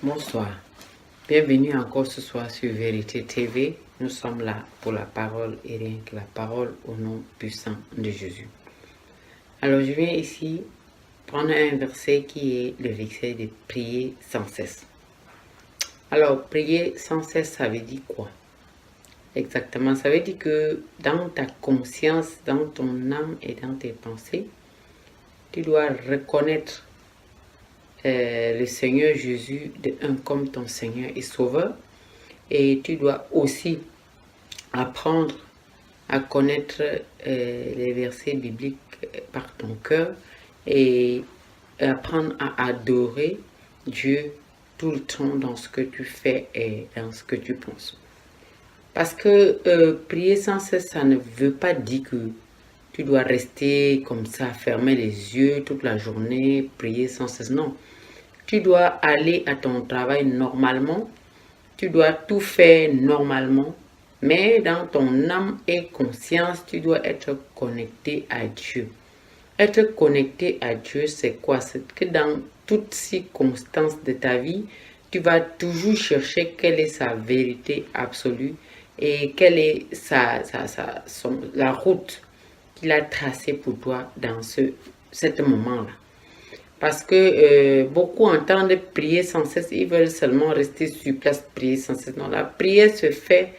Bonsoir, bienvenue encore ce soir sur Vérité TV. Nous sommes là pour la parole et rien que la parole au nom puissant de Jésus. Alors je viens ici prendre un verset qui est le verset de prier sans cesse. Alors prier sans cesse, ça veut dire quoi? Exactement, ça veut dire que dans ta conscience, dans ton âme et dans tes pensées, tu dois reconnaître le Seigneur Jésus comme ton Seigneur et Sauveur. Et tu dois aussi apprendre à connaître les versets bibliques par ton cœur et apprendre à adorer Dieu tout le temps dans ce que tu fais et dans ce que tu penses. Parce que prier sans cesse, ça ne veut pas dire que tu dois rester comme ça, fermer les yeux toute la journée, prier sans cesse. Non, tu dois aller à ton travail normalement. Tu dois tout faire normalement, mais dans ton âme et conscience, tu dois être connecté à Dieu. Être connecté à Dieu, c'est quoi? C'est que dans toutes circonstances de ta vie, tu vas toujours chercher quelle est sa vérité absolue et quelle est la route qu'il a tracée pour toi dans ce moment-là. Parce que beaucoup entendent prier sans cesse, ils veulent seulement rester sur place, prier sans cesse. Non, la prière se fait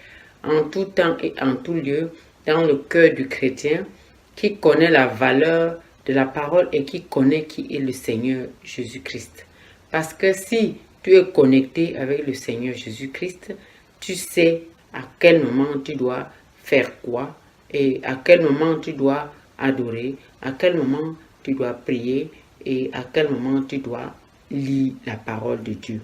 en tout temps et en tout lieu dans le cœur du chrétien qui connaît la valeur de la parole et qui connaît qui est le Seigneur Jésus-Christ. Parce que si tu es connecté avec le Seigneur Jésus-Christ, tu sais à quel moment tu dois faire quoi et à quel moment tu dois adorer, à quel moment tu dois prier et à quel moment tu dois lire la parole de Dieu.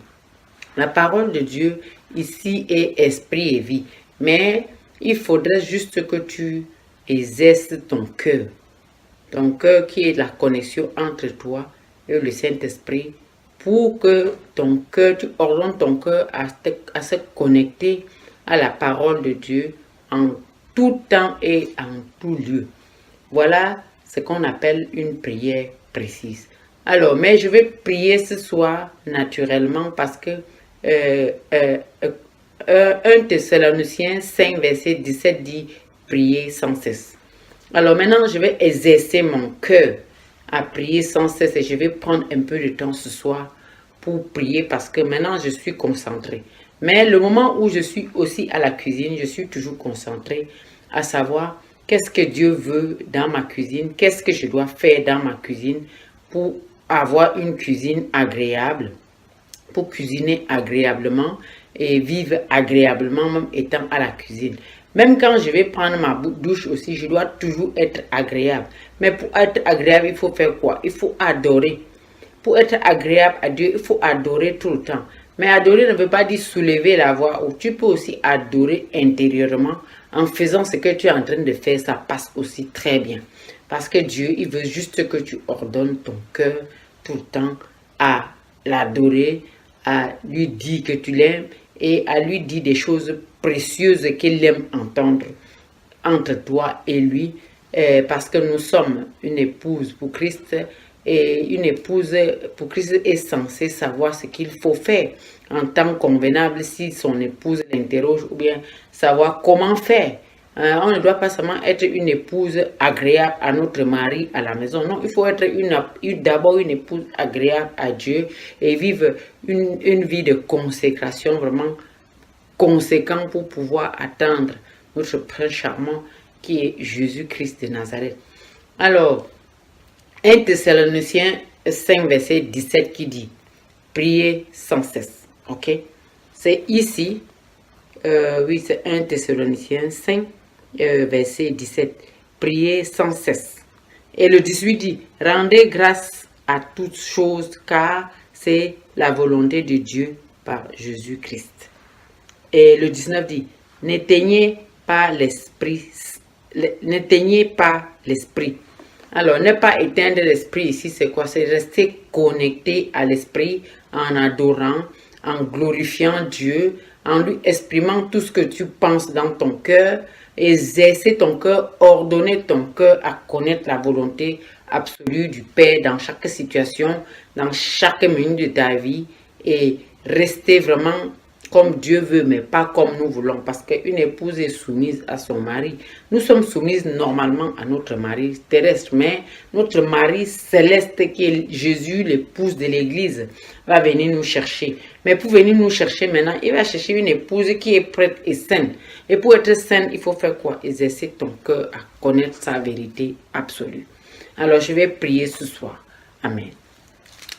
La parole de Dieu ici est esprit et vie, mais il faudrait juste que tu exerces ton cœur qui est la connexion entre toi et le Saint-Esprit, pour que ton cœur, tu ordonnes ton cœur à se connecter à la parole de Dieu en tout temps et en tout lieu. Voilà ce qu'on appelle une prière précise. Alors, mais je vais prier ce soir naturellement parce que 1 Thessaloniciens 5, verset 17 dit prier sans cesse. Alors maintenant, je vais exercer mon cœur à prier sans cesse et je vais prendre un peu de temps ce soir pour prier parce que maintenant je suis concentré. Mais le moment où je suis aussi à la cuisine, je suis toujours concentré à savoir qu'est-ce que Dieu veut dans ma cuisine, qu'est-ce que je dois faire dans ma cuisine pour avoir une cuisine agréable, pour cuisiner agréablement et vivre agréablement même étant à la cuisine. Même quand je vais prendre ma douche aussi, je dois toujours être agréable. Mais pour être agréable, il faut faire quoi? Il faut adorer. Pour être agréable à Dieu, il faut adorer tout le temps. Mais adorer ne veut pas dire soulever la voix. Ou tu peux aussi adorer intérieurement en faisant ce que tu es en train de faire. Ça passe aussi très bien. Parce que Dieu, il veut juste que tu ordonnes ton cœur tout le temps à l'adorer, à lui dire que tu l'aimes et à lui dire des choses précieuses qu'il aime entendre entre toi et lui, parce que nous sommes une épouse pour Christ et une épouse pour Christ est censée savoir ce qu'il faut faire en temps convenable si son épouse l'interroge ou bien savoir comment faire. On ne doit pas seulement être une épouse agréable à notre mari à la maison. Non, il faut être d'abord une épouse agréable à Dieu et vivre une vie de consécration vraiment conséquente pour pouvoir atteindre notre prince charmant qui est Jésus-Christ de Nazareth. Alors, 1 Thessaloniciens 5, verset 17 qui dit priez sans cesse. Ok? C'est ici, oui, c'est 1 Thessaloniciens 5, verset 17. Priez sans cesse. Et le 18 dit rendez grâce à toutes choses car c'est la volonté de Dieu par Jésus-Christ. Et le 19 dit n'éteignez pas l'esprit. N'éteignez pas l'esprit. Alors, ne pas éteindre l'esprit ici, c'est quoi? C'est rester connecté à l'esprit en adorant, en glorifiant Dieu, en lui exprimant tout ce que tu penses dans ton cœur, exercer ton cœur, ordonner ton cœur à connaître la volonté absolue du Père dans chaque situation, dans chaque minute de ta vie et rester vraiment comme Dieu veut, mais pas comme nous voulons. Parce qu'une épouse est soumise à son mari. Nous sommes soumises normalement à notre mari terrestre, mais notre mari céleste, qui est Jésus, l'épouse de l'Église, va venir nous chercher. Mais pour venir nous chercher maintenant, il va chercher une épouse qui est prête et saine. Et pour être saine, il faut faire quoi? Exercer ton cœur à connaître sa vérité absolue. Alors, je vais prier ce soir. Amen.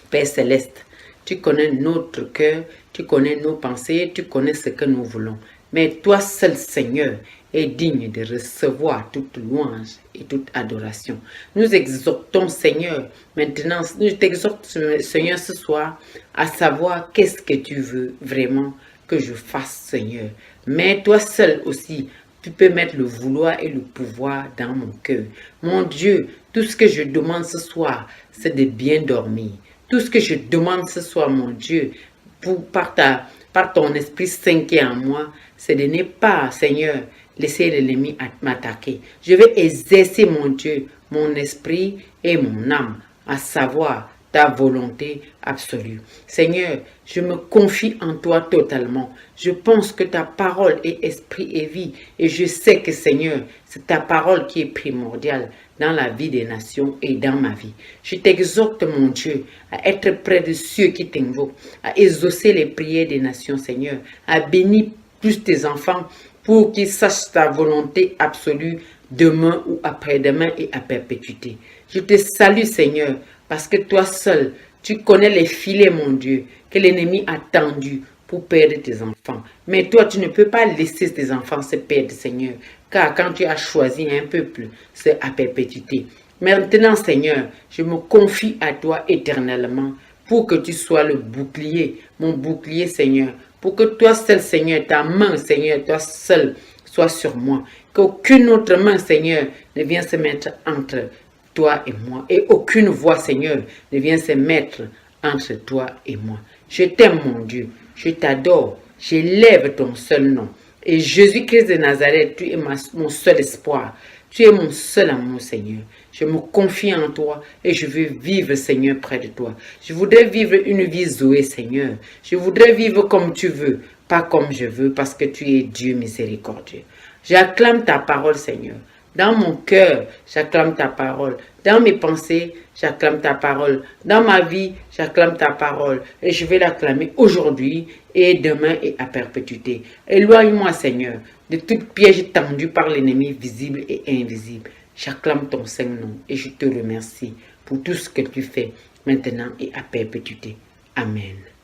Père Céleste, tu connais notre cœur, tu connais nos pensées, tu connais ce que nous voulons. Mais toi seul, Seigneur, est digne de recevoir toute louange et toute adoration. Nous exhortons, Seigneur, maintenant, nous t'exhortons, Seigneur, ce soir, à savoir qu'est-ce que tu veux vraiment que je fasse, Seigneur. Mais toi seul aussi, tu peux mettre le vouloir et le pouvoir dans mon cœur. Mon Dieu, tout ce que je demande ce soir, c'est de bien dormir. Tout ce que je demande ce soir, mon Dieu, par ton Esprit Saint qui est en moi, c'est de ne pas, Seigneur, laisser l'ennemi m'attaquer. Je vais exercer, mon Dieu, mon esprit et mon âme, à savoir ta volonté absolue. Seigneur, je me confie en toi totalement. Je pense que ta parole est esprit et vie. Et je sais que, Seigneur, c'est ta parole qui est primordiale dans la vie des nations et dans ma vie. Je t'exhorte, mon Dieu, à être près de ceux qui t'invoquent, à exaucer les prières des nations, Seigneur, à bénir plus tes enfants pour qu'ils sachent ta volonté absolue demain ou après-demain et à perpétuité. Je te salue, Seigneur, parce que toi seul, tu connais les filets, mon Dieu, que l'ennemi a tendus pour perdre tes enfants. Mais toi, tu ne peux pas laisser tes enfants se perdre, Seigneur, car quand tu as choisi un peuple, c'est à perpétuité. Maintenant, Seigneur, je me confie à toi éternellement pour que tu sois le bouclier, mon bouclier, Seigneur, pour que toi seul, Seigneur, ta main, Seigneur, toi seul, soit sur moi. Qu'aucune autre main, Seigneur, ne vienne se mettre entre toi et moi. Et aucune voix, Seigneur, ne vienne se mettre entre toi et moi. Je t'aime, mon Dieu. Je t'adore. J'élève ton seul nom. Et Jésus-Christ de Nazareth, tu es mon seul espoir. Tu es mon seul amour, Seigneur. Je me confie en toi et je veux vivre, Seigneur, près de toi. Je voudrais vivre une vie Zoé, Seigneur. Je voudrais vivre comme tu veux, pas comme je veux, parce que tu es Dieu miséricordieux. J'acclame ta parole, Seigneur. Dans mon cœur, j'acclame ta parole. Dans mes pensées, j'acclame ta parole. Dans ma vie, j'acclame ta parole. Et je vais l'acclamer aujourd'hui et demain et à perpétuité. Éloigne-moi, Seigneur, de toute piège tendu par l'ennemi visible et invisible. J'acclame ton Saint-Nom et je te remercie pour tout ce que tu fais maintenant et à perpétuité. Amen.